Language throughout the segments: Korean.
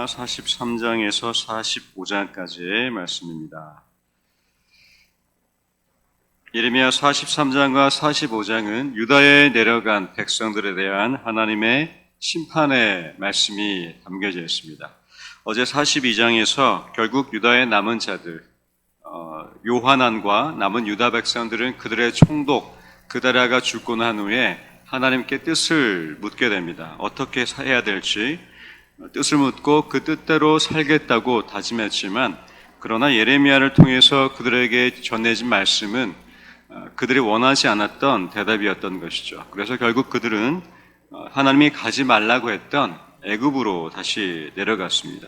예레미야 43장에서 45장까지의 말씀입니다. 예레미야 43장과 45장은 유다에 내려간 백성들에 대한 하나님의 심판의 말씀이 담겨져 있습니다. 어제 42장에서 결국 유다의 남은 자들, 요하난과 남은 유다 백성들은 그들의 총독 그다랴가 죽고 난 후에 하나님께 뜻을 묻게 됩니다. 어떻게 해야 될지 뜻을 묻고 그 뜻대로 살겠다고 다짐했지만, 그러나 예레미야를 통해서 그들에게 전해진 말씀은 그들이 원하지 않았던 대답이었던 것이죠. 그래서 결국 그들은 하나님이 가지 말라고 했던 애굽으로 다시 내려갔습니다.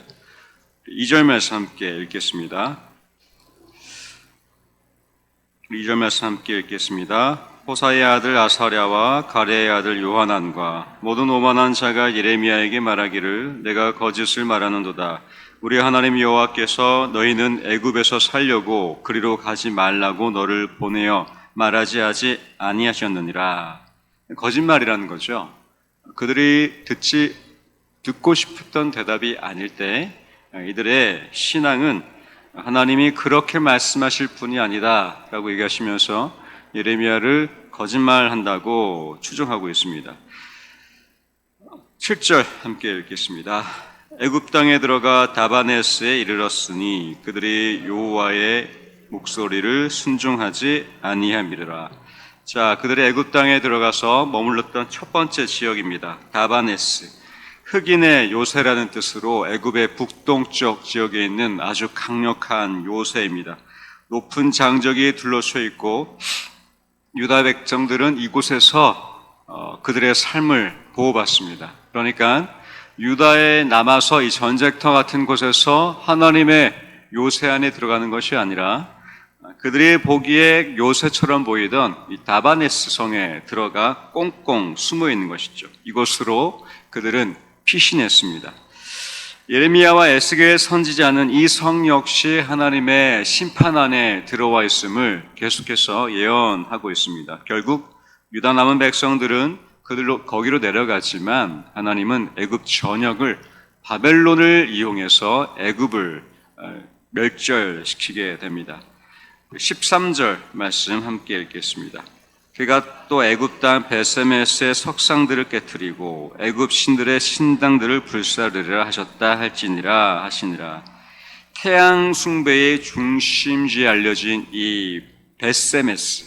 2절 말씀 함께 읽겠습니다. 2절 말씀 함께 읽겠습니다. 호사의 아들 아사랴와 가레의 아들 요하난과 모든 오만한 자가 예레미야에게 말하기를 내가 거짓을 말하는도다. 우리 하나님 여호와께서 너희는 애굽에서 살려고 그리로 가지 말라고 너를 보내어 말하지 아니하셨느니라. 거짓말이라는 거죠. 그들이 듣고 싶었던 대답이 아닐 때 이들의 신앙은 하나님이 그렇게 말씀하실 분이 아니다 라고 얘기하시면서 예레미야를 거짓말한다고 추정하고 있습니다. 7절 함께 읽겠습니다. 애굽 땅에 들어가 다바네스에 이르렀으니 그들이 여호와의 목소리를 순종하지 아니함이라. 자, 그들이 애굽 땅에 들어가서 머물렀던 첫 번째 지역입니다. 다바네스. 흑인의 요새라는 뜻으로 애굽의 북동쪽 지역에 있는 아주 강력한 요새입니다. 높은 장적이 둘러쳐 있고 유다 백성들은 이곳에서 그들의 삶을 보호받습니다. 그러니까 유다에 남아서 이 전쟁터 같은 곳에서 하나님의 요새 안에 들어가는 것이 아니라 그들이 보기에 요새처럼 보이던 이 다바네스 성에 들어가 꽁꽁 숨어 있는 것이죠. 이곳으로 그들은 피신했습니다. 예레미야와 에스겔 선지자는 이 성 역시 하나님의 심판 안에 들어와 있음을 계속해서 예언하고 있습니다. 결국 유다 남은 백성들은 거기로 내려갔지만 하나님은 애굽 전역을 바벨론을 이용해서 애굽을 멸절시키게 됩니다. 13절 말씀 함께 읽겠습니다. 그가 또 애굽 땅 베세메스의 석상들을 깨뜨리고 애굽 신들의 신당들을 불사르리라 하셨다 할지니라 하시니라. 태양 숭배의 중심지에 알려진 이 베세메스,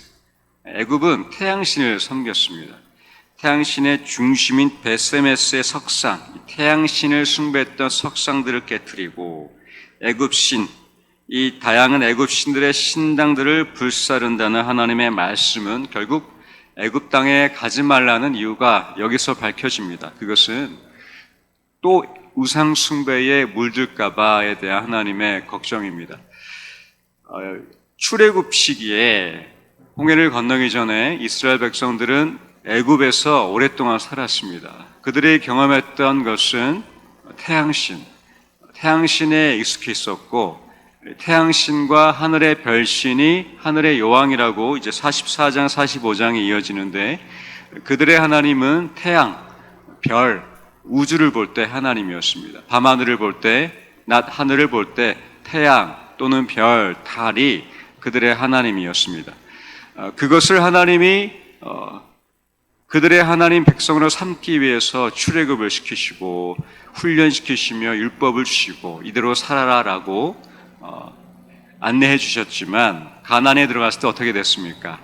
애굽은 태양신을 섬겼습니다. 태양신의 중심인 베세메스의 석상, 태양신을 숭배했던 석상들을 깨뜨리고 애굽신, 이 다양한 애굽 신들의 신당들을 불사른다는 하나님의 말씀은 결국 애굽 땅에 가지 말라는 이유가 여기서 밝혀집니다. 그것은 또 우상 숭배에 물들까 봐에 대한 하나님의 걱정입니다. 출애굽 시기에 홍해를 건너기 전에 이스라엘 백성들은 애굽에서 오랫동안 살았습니다. 그들이 경험했던 것은 태양신에 익숙해 있었고, 태양신과 하늘의 별신이 하늘의 여왕이라고 이제 44장, 45장에 이어지는데, 그들의 하나님은 태양, 별, 우주를 볼 때 하나님이었습니다. 밤하늘을 볼 때, 낮 하늘을 볼 때 태양 또는 별, 달이 그들의 하나님이었습니다. 그것을 하나님이 그들의 하나님 백성으로 삼기 위해서 출애굽을 시키시고 훈련시키시며 율법을 주시고 이대로 살아라라고 안내해 주셨지만, 가나안에 들어갔을 때 어떻게 됐습니까?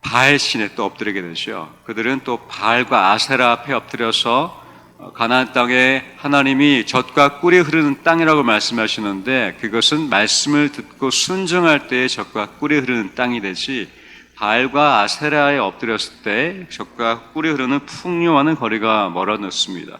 바알 신에 또 엎드리게 되죠. 그들은 또 바알과 아세라 앞에 엎드려서 가나안 땅에 하나님이 젖과 꿀이 흐르는 땅이라고 말씀하시는데, 그것은 말씀을 듣고 순종할 때에 젖과 꿀이 흐르는 땅이 되지, 바알과 아세라에 엎드렸을 때 젖과 꿀이 흐르는 풍요와는 거리가 멀어졌습니다.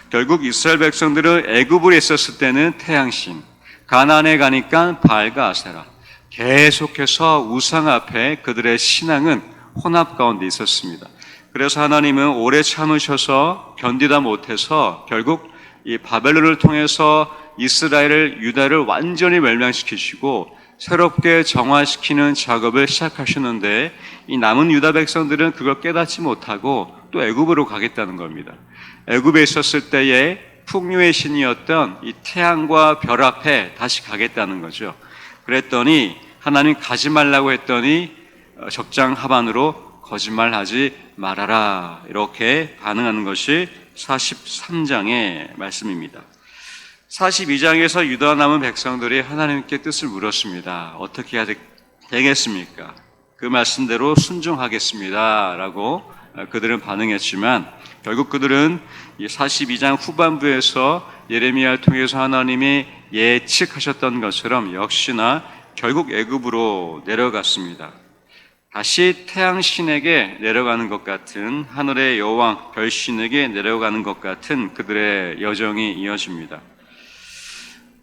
결국 이스라엘 백성들은 애굽에 있었을 때는 태양신, 가나안에 가니까 바알과 아세라, 계속해서 우상 앞에 그들의 신앙은 혼합 가운데 있었습니다. 그래서 하나님은 오래 참으셔서 견디다 못해서 결국 이 바벨론을 통해서 이스라엘을, 유다를 완전히 멸망시키시고 새롭게 정화시키는 작업을 시작하셨는데, 이 남은 유다 백성들은 그걸 깨닫지 못하고 또 애굽으로 가겠다는 겁니다. 애굽에 있었을 때에 풍요의 신이었던 이 태양과 별 앞에 다시 가겠다는 거죠. 그랬더니 하나님 가지 말라고 했더니 적장하반으로 거짓말하지 말아라, 이렇게 반응하는 것이 43장의 말씀입니다. 42장에서 유다 남은 백성들이 하나님께 뜻을 물었습니다. 어떻게 해야 되겠습니까? 그 말씀대로 순종하겠습니다 라고 그들은 반응했지만, 결국 그들은 이 42장 후반부에서 예레미야를 통해서 하나님이 예측하셨던 것처럼 역시나 결국 애굽으로 내려갔습니다. 다시 태양신에게 내려가는 것 같은, 하늘의 여왕 별신에게 내려가는 것 같은 그들의 여정이 이어집니다.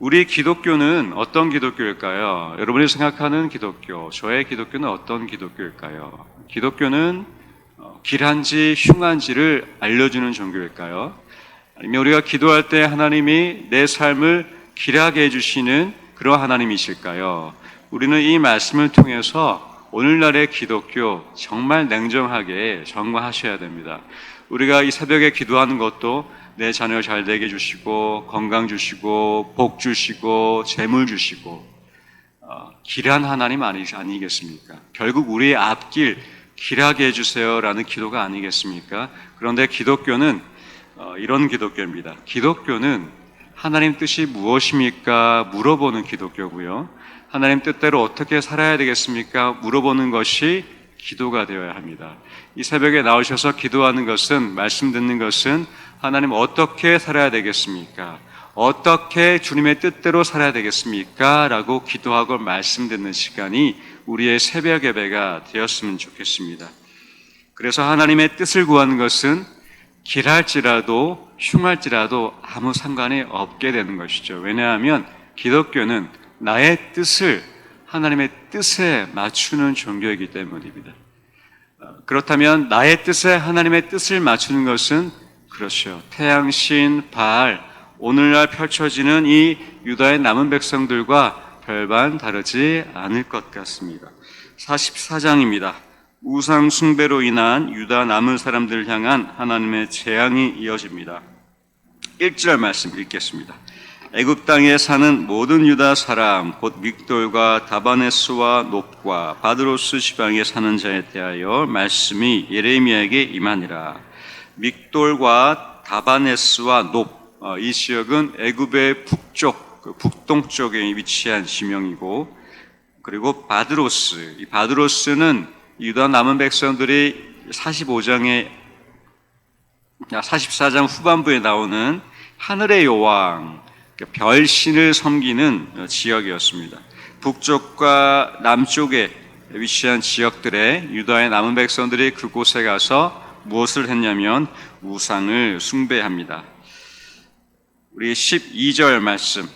우리 기독교는 어떤 기독교일까요? 여러분이 생각하는 기독교, 저의 기독교는 어떤 기독교일까요? 기독교는 길한지 흉한지를 알려주는 종교일까요? 아니면 우리가 기도할 때 하나님이 내 삶을 길하게 해주시는 그런 하나님이실까요? 우리는 이 말씀을 통해서 오늘날의 기독교 정말 냉정하게 점검하셔야 됩니다. 우리가 이 새벽에 기도하는 것도 내 자녀 잘 되게 해주시고, 건강 주시고, 복 주시고, 재물 주시고, 길한 하나님 아니겠습니까? 결국 우리의 앞길 길하게 해주세요라는 기도가 아니겠습니까? 그런데 기독교는 이런 기독교입니다. 기독교는 하나님 뜻이 무엇입니까? 물어보는 기독교고요. 하나님 뜻대로 어떻게 살아야 되겠습니까? 물어보는 것이 기도가 되어야 합니다. 이 새벽에 나오셔서 기도하는 것은, 말씀 듣는 것은 하나님 어떻게 살아야 되겠습니까? 어떻게 주님의 뜻대로 살아야 되겠습니까? 라고 기도하고 말씀 듣는 시간이 우리의 새벽 예배가 되었으면 좋겠습니다. 그래서 하나님의 뜻을 구하는 것은 길할지라도 흉할지라도 아무 상관이 없게 되는 것이죠. 왜냐하면 기독교는 나의 뜻을 하나님의 뜻에 맞추는 종교이기 때문입니다. 그렇다면 나의 뜻에 하나님의 뜻을 맞추는 것은, 그렇죠, 태양신 바알, 오늘날 펼쳐지는 이 유다의 남은 백성들과 별반 다르지 않을 것 같습니다. 44장입니다. 우상 숭배로 인한 유다 남은 사람들을 향한 하나님의 재앙이 이어집니다. 1절 말씀 읽겠습니다. 애굽 땅에 사는 모든 유다 사람 곧 믹돌과 다바네스와 놉과 바드로스 지방에 사는 자에 대하여 말씀이 예레미야에게 임하니라. 믹돌과 다바네스와 놉, 이 지역은 애굽의 북동쪽에 위치한 지명이고, 그리고 바드로스, 이 바드로스는 유다 남은 백성들이 44장 후반부에 나오는 하늘의 여왕, 별신을 섬기는 지역이었습니다. 북쪽과 남쪽에 위치한 지역들의 유다의 남은 백성들이 그곳에 가서 무엇을 했냐면 우상을 숭배합니다. 우리 12절 말씀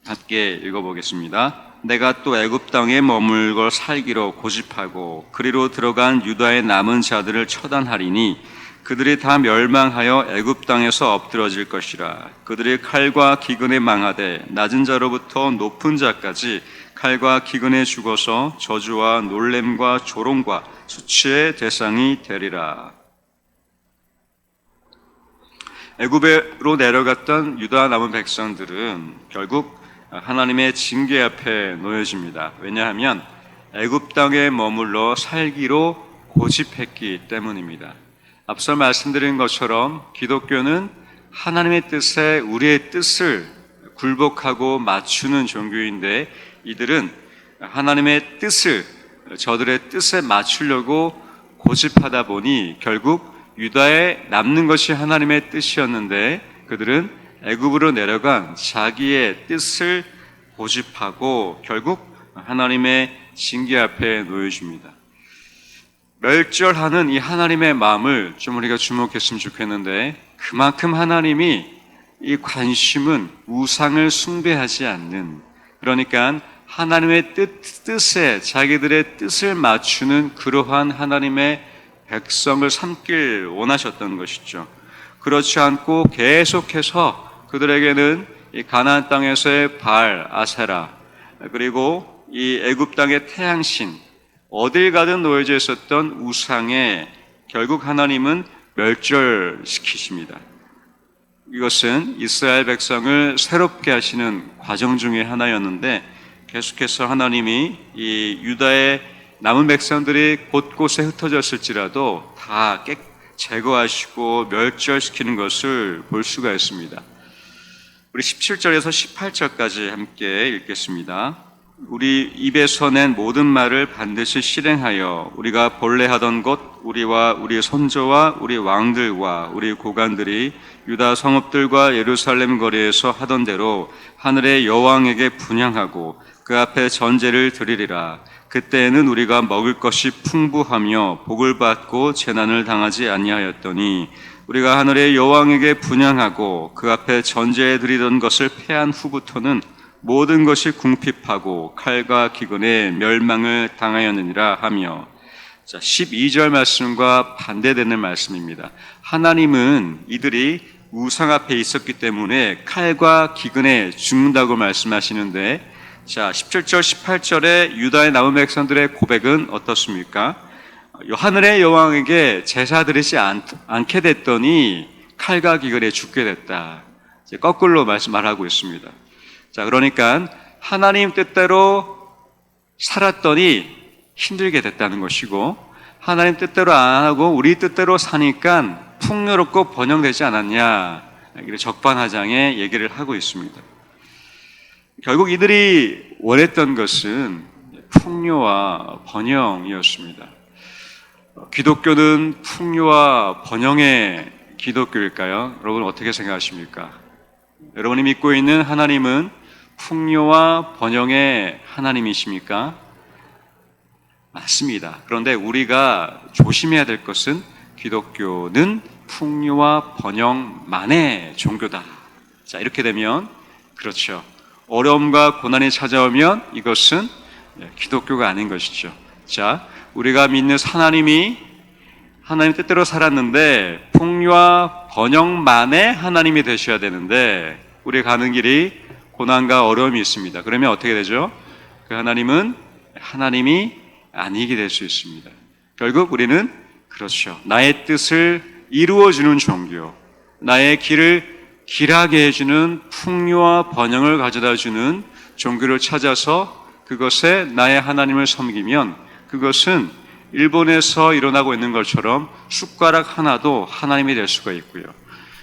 함께 읽어보겠습니다. 내가 또 애굽 땅에 머물고 살기로 고집하고 그리로 들어간 유다의 남은 자들을 처단하리니 그들이 다 멸망하여 애굽 땅에서 엎드러질 것이라. 그들이 칼과 기근에 망하되 낮은 자로부터 높은 자까지 칼과 기근에 죽어서 저주와 놀램과 조롱과 수치의 대상이 되리라. 애굽으로 내려갔던 유다 남은 백성들은 결국 하나님의 징계 앞에 놓여집니다. 왜냐하면 애굽 땅에 머물러 살기로 고집했기 때문입니다. 앞서 말씀드린 것처럼 기독교는 하나님의 뜻에 우리의 뜻을 굴복하고 맞추는 종교인데, 이들은 하나님의 뜻을 저들의 뜻에 맞추려고 고집하다 보니 결국 유다에 남는 것이 하나님의 뜻이었는데, 그들은 애굽으로 내려간 자기의 뜻을 고집하고 결국 하나님의 징계 앞에 놓여집니다. 멸절하는 이 하나님의 마음을 좀 우리가 주목했으면 좋겠는데, 그만큼 하나님이 이 관심은 우상을 숭배하지 않는, 그러니까 하나님의 뜻에 자기들의 뜻을 맞추는 그러한 하나님의 백성을 삼길 원하셨던 것이죠. 그렇지 않고 계속해서 그들에게는 이 가나안 땅에서의 바알, 아세라, 그리고 이 애굽 땅의 태양신, 어딜 가든 놓여져 있었던 우상에 결국 하나님은 멸절시키십니다. 이것은 이스라엘 백성을 새롭게 하시는 과정 중에 하나였는데 계속해서 하나님이 이 유다의 남은 백성들이 곳곳에 흩어졌을지라도 다 제거하시고 멸절시키는 것을 볼 수가 있습니다. 우리 17절에서 18절까지 함께 읽겠습니다. 우리 입에서 낸 모든 말을 반드시 실행하여 우리가 본래 하던 것, 우리와 우리 손조와 우리 왕들과 우리 고관들이 유다 성읍들과 예루살렘 거리에서 하던 대로 하늘의 여왕에게 분향하고 그 앞에 전제를 드리리라. 그때에는 우리가 먹을 것이 풍부하며 복을 받고 재난을 당하지 아니하였더니 우리가 하늘의 여왕에게 분향하고 그 앞에 전제해 드리던 것을 패한 후부터는 모든 것이 궁핍하고 칼과 기근에 멸망을 당하였느니라 하며, 자, 12절 말씀과 반대되는 말씀입니다. 하나님은 이들이 우상 앞에 있었기 때문에 칼과 기근에 죽는다고 말씀하시는데, 자, 17절, 18절에 유다의 남은 백성들의 고백은 어떻습니까? 하늘의 여왕에게 제사 드리지 않게 됐더니 칼과 기근에 죽게 됐다. 이제 거꾸로 말하고 있습니다. 자, 그러니까 하나님 뜻대로 살았더니 힘들게 됐다는 것이고, 하나님 뜻대로 안 하고 우리 뜻대로 사니까 풍요롭고 번영되지 않았냐, 이렇게 적반하장의 얘기를 하고 있습니다. 결국 이들이 원했던 것은 풍요와 번영이었습니다. 기독교는 풍요와 번영의 기독교일까요? 여러분 어떻게 생각하십니까? 여러분이 믿고 있는 하나님은 풍요와 번영의 하나님이십니까? 맞습니다. 그런데 우리가 조심해야 될 것은 기독교는 풍요와 번영만의 종교다. 자, 이렇게 되면 그렇죠. 어려움과 고난이 찾아오면 이것은 기독교가 아닌 것이죠. 자, 우리가 믿는 하나님이 하나님 뜻대로 살았는데 풍요와 번영만의 하나님이 되셔야 되는데 우리가 가는 길이 고난과 어려움이 있습니다. 그러면 어떻게 되죠? 그 하나님은 하나님이 아니게 될 수 있습니다. 결국 우리는 그렇죠. 나의 뜻을 이루어주는 종교, 나의 길을 길하게 해주는 풍요와 번영을 가져다주는 종교를 찾아서 그것에 나의 하나님을 섬기면 그것은 일본에서 일어나고 있는 것처럼 숟가락 하나도 하나님이 될 수가 있고요.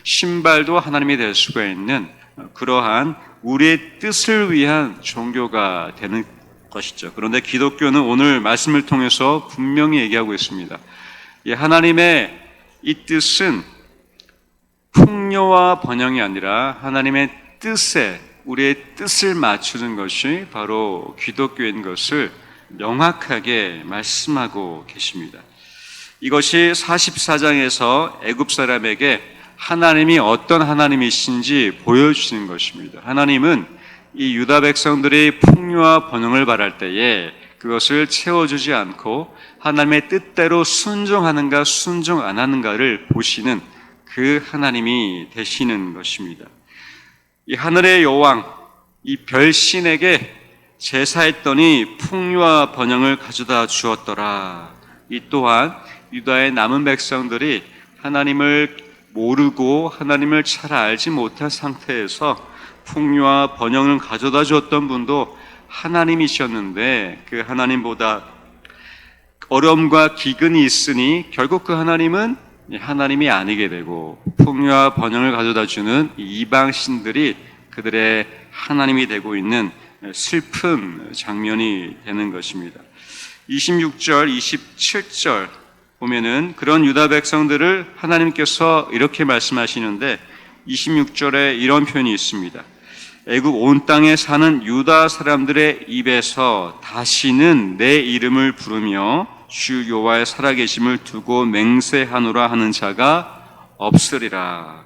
신발도 하나님이 될 수가 있는 그러한 우리의 뜻을 위한 종교가 되는 것이죠. 그런데 기독교는 오늘 말씀을 통해서 분명히 얘기하고 있습니다. 하나님의 이 뜻은 풍요와 번영이 아니라 하나님의 뜻에 우리의 뜻을 맞추는 것이 바로 기독교인 것을 명확하게 말씀하고 계십니다. 이것이 44장에서 애굽 사람에게 하나님이 어떤 하나님이신지 보여주시는 것입니다. 하나님은 이 유다 백성들이 풍요와 번영을 바랄 때에 그것을 채워주지 않고 하나님의 뜻대로 순종하는가 순종 안 하는가를 보시는 그 하나님이 되시는 것입니다. 이 하늘의 여왕, 이 별신에게 제사했더니 풍요와 번영을 가져다 주었더라. 이 또한 유다의 남은 백성들이 하나님을 모르고 하나님을 잘 알지 못한 상태에서 풍요와 번영을 가져다 주었던 분도 하나님이셨는데 그 하나님보다 어려움과 기근이 있으니 결국 그 하나님은 하나님이 아니게 되고 풍요와 번영을 가져다 주는 이방 신들이 그들의 하나님이 되고 있는 슬픈 장면이 되는 것입니다. 26절, 27절 보면은 그런 유다 백성들을 하나님께서 이렇게 말씀하시는데 26절에 이런 표현이 있습니다. 애굽 온 땅에 사는 유다 사람들의 입에서 다시는 내 이름을 부르며 주 여호와의 살아계심을 두고 맹세하노라 하는 자가 없으리라.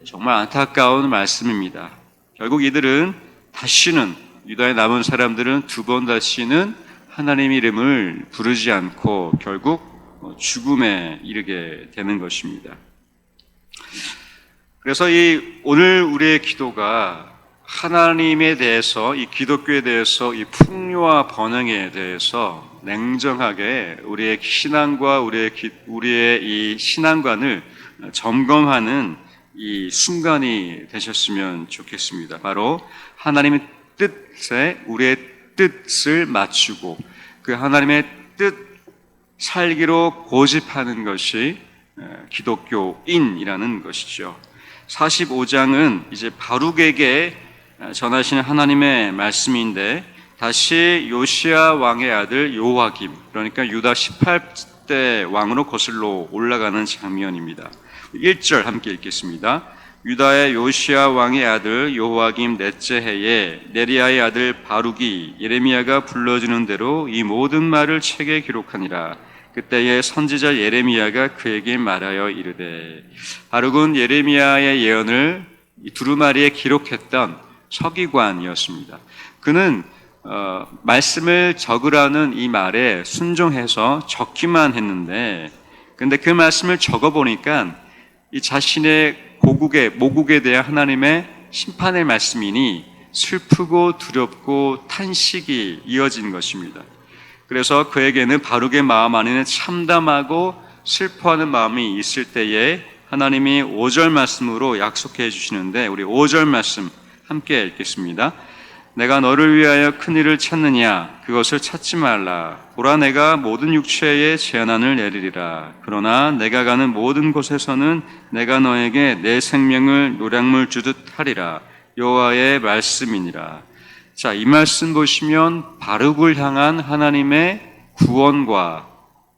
정말 안타까운 말씀입니다. 결국 이들은 다시는 유다의 남은 사람들은 두 번 다시는 하나님 이름을 부르지 않고 결국 죽음에 이르게 되는 것입니다. 그래서 오늘 우리의 기도가 하나님에 대해서 이 기독교에 대해서 이 풍요와 번영에 대해서 냉정하게 우리의 신앙과 우리의 이 신앙관을 점검하는 이 순간이 되셨으면 좋겠습니다. 바로 하나님의 뜻에 우리의 뜻을 맞추고 그 하나님의 뜻 살기로 고집하는 것이 기독교인이라는 것이죠. 45장은 이제 바룩에게 전하시는 하나님의 말씀인데 다시 요시야 왕의 아들 요아김, 그러니까 유다 18대 왕으로 거슬러 올라가는 장면입니다. 1절 함께 읽겠습니다. 유다의 요시야 왕의 아들 요아김 넷째 해에 네리야의 아들 바룩이 예레미야가 불러주는 대로 이 모든 말을 책에 기록하니라. 그때에 선지자 예레미야가 그에게 말하여 이르되, 바룩은 예레미야의 예언을 두루마리에 기록했던 서기관이었습니다. 그는 말씀을 적으라는 이 말에 순종해서 적기만 했는데, 근데 그 말씀을 적어보니까 이 자신의 모국에 대한 하나님의 심판의 말씀이니 슬프고 두렵고 탄식이 이어진 것입니다. 그래서 그에게는 바룩의 마음 안에는 참담하고 슬퍼하는 마음이 있을 때에 하나님이 5절 말씀으로 약속해 주시는데, 우리 5절 말씀 함께 읽겠습니다. 내가 너를 위하여 큰 일을 찾느냐? 그것을 찾지 말라. 보라, 내가 모든 육체에 재난을 내리리라. 그러나 내가 가는 모든 곳에서는 내가 너에게 내 생명을 노량물 주듯 하리라. 여호와의 말씀이니라. 자, 이 말씀 보시면 바룩을 향한 하나님의 구원과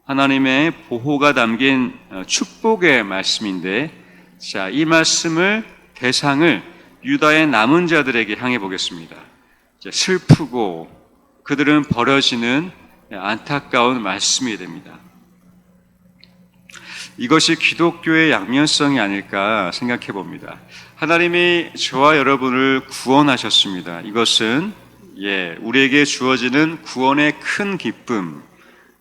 하나님의 보호가 담긴 축복의 말씀인데, 자, 이 말씀을 대상을 유다의 남은 자들에게 향해 보겠습니다. 슬프고 그들은 버려지는 안타까운 말씀이 됩니다. 이것이 기독교의 양면성이 아닐까 생각해 봅니다. 하나님이 저와 여러분을 구원하셨습니다. 이것은 우리에게 주어지는 구원의 큰 기쁨,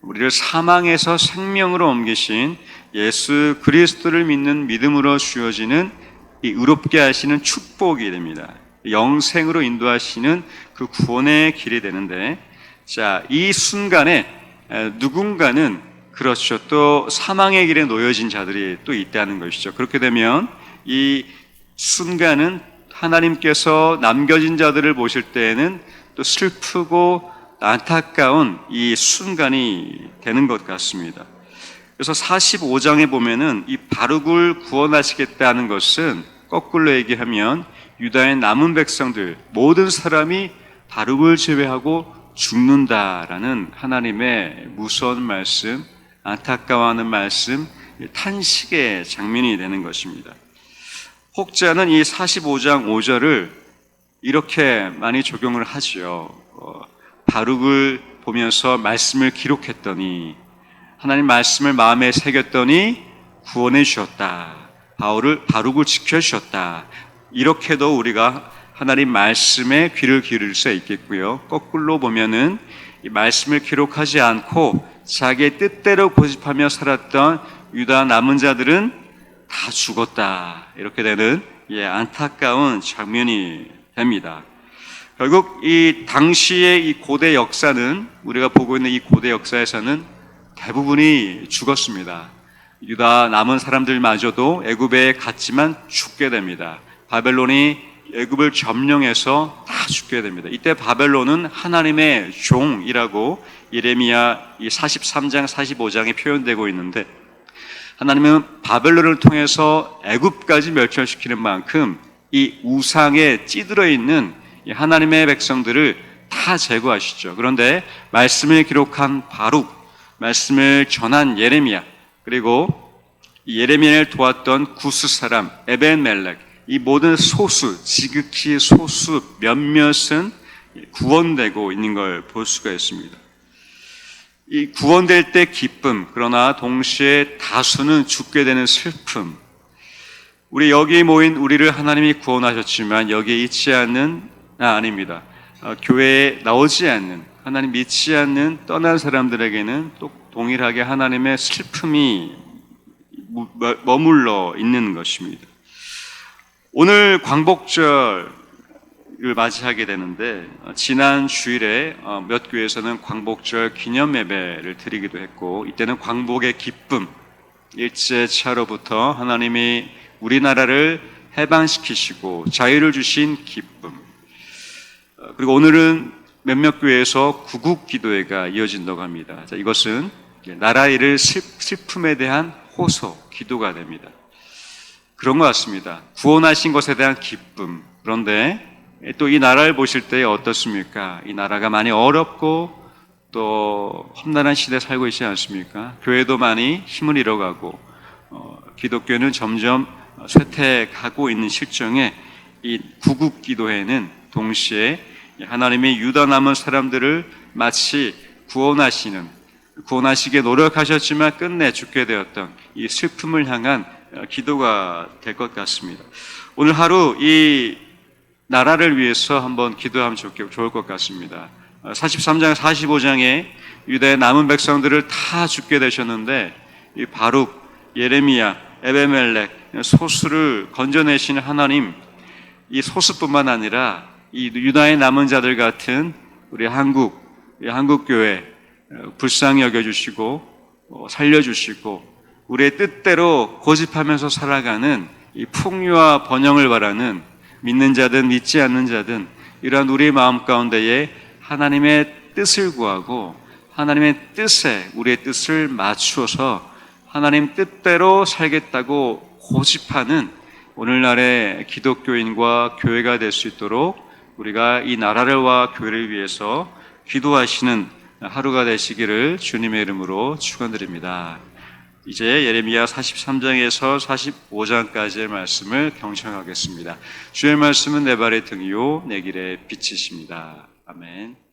우리를 사망에서 생명으로 옮기신 예수 그리스도를 믿는 믿음으로 주어지는 이 의롭게 하시는 축복이 됩니다. 영생으로 인도하시는 그 구원의 길이 되는데, 자, 이 순간에 누군가는 그렇죠, 또 사망의 길에 놓여진 자들이 또 있다는 것이죠. 그렇게 되면 이 순간은 하나님께서 남겨진 자들을 보실 때에는 또 슬프고 안타까운 이 순간이 되는 것 같습니다. 그래서 45장에 보면은 이 바룩을 구원하시겠다는 것은 거꾸로 얘기하면 유다의 남은 백성들 모든 사람이 바룩을 제외하고 죽는다라는 하나님의 무서운 말씀, 안타까워하는 말씀, 탄식의 장면이 되는 것입니다. 혹자는 이 45장 5절을 이렇게 많이 적용을 하죠. 바룩을 보면서 말씀을 기록했더니, 하나님 말씀을 마음에 새겼더니 구원해 주셨다. 바룩을 지켜주셨다. 이렇게도 우리가 하나님 말씀에 귀를 기울일 수 있겠고요. 거꾸로 보면은 이 말씀을 기록하지 않고 자기의 뜻대로 고집하며 살았던 유다 남은 자들은 다 죽었다. 이렇게 되는 안타까운 장면이 됩니다. 결국 이 당시의 이 고대 역사는, 우리가 보고 있는 이 고대 역사에서는 대부분이 죽었습니다. 유다 남은 사람들마저도 애굽에 갔지만 죽게 됩니다. 바벨론이 애굽을 점령해서 다 죽게 됩니다. 이때 바벨론은 하나님의 종이라고 예레미야 이 43장 45장에 표현되고 있는데, 하나님은 바벨론을 통해서 애굽까지 멸절시키는 만큼 이 우상에 찌들어 있는 이 하나님의 백성들을 다 제거하시죠. 그런데 말씀을 기록한 바룩, 말씀을 전한 예레미야, 그리고 예레미야를 도왔던 구스 사람 에벤멜렉, 이 모든 소수, 지극히 소수 몇몇은 구원되고 있는 걸 볼 수가 있습니다. 이 구원될 때 기쁨, 그러나 동시에 다수는 죽게 되는 슬픔. 우리 여기 모인 우리를 하나님이 구원하셨지만 여기에 있지 않는 아닙니다. 교회에 나오지 않는, 하나님 믿지 않는 떠난 사람들에게는 또 동일하게 하나님의 슬픔이 머물러 있는 것입니다. 오늘 광복절을 맞이하게 되는데, 지난 주일에 몇 교회에서는 광복절 기념 예배를 드리기도 했고, 이때는 광복의 기쁨, 일제차로부터 하나님이 우리나라를 해방시키시고 자유를 주신 기쁨. 그리고 오늘은 몇몇 교회에서 구국기도회가 이어진다고 합니다. 자, 이것은 나라 잃을 슬픔에 대한 호소, 기도가 됩니다. 그런 것 같습니다. 구원하신 것에 대한 기쁨. 그런데 또 이 나라를 보실 때 어떻습니까? 이 나라가 많이 어렵고 또 험난한 시대에 살고 있지 않습니까? 교회도 많이 힘을 잃어가고 기독교는 점점 쇠퇴하고 있는 실정에 이 구국기도회는 동시에 하나님이 유다 남은 사람들을 마치 구원하시기에 노력하셨지만 끝내 죽게 되었던 이 슬픔을 향한 기도가 될 것 같습니다. 오늘 하루 이 나라를 위해서 한번 기도하면 좋을 것 같습니다. 43장, 45장에 유다의 남은 백성들을 다 죽게 되셨는데 이 바룩, 예레미야, 에베멜렉, 소수를 건져내시는 하나님, 이 소수뿐만 아니라 이 유다의 남은 자들 같은 우리 한국 교회 불쌍히 여겨주시고 살려주시고 우리의 뜻대로 고집하면서 살아가는 이 풍요와 번영을 바라는 믿는 자든 믿지 않는 자든 이러한 우리의 마음 가운데에 하나님의 뜻을 구하고 하나님의 뜻에 우리의 뜻을 맞추어서 하나님 뜻대로 살겠다고 고집하는 오늘날의 기독교인과 교회가 될 수 있도록 우리가 이 나라와 교회를 위해서 기도하시는 하루가 되시기를 주님의 이름으로 축원드립니다. 이제 예레미야 43장에서 45장까지의 말씀을 경청하겠습니다. 주의 말씀은 내 발의 등이요 내 길의 빛이십니다. 아멘.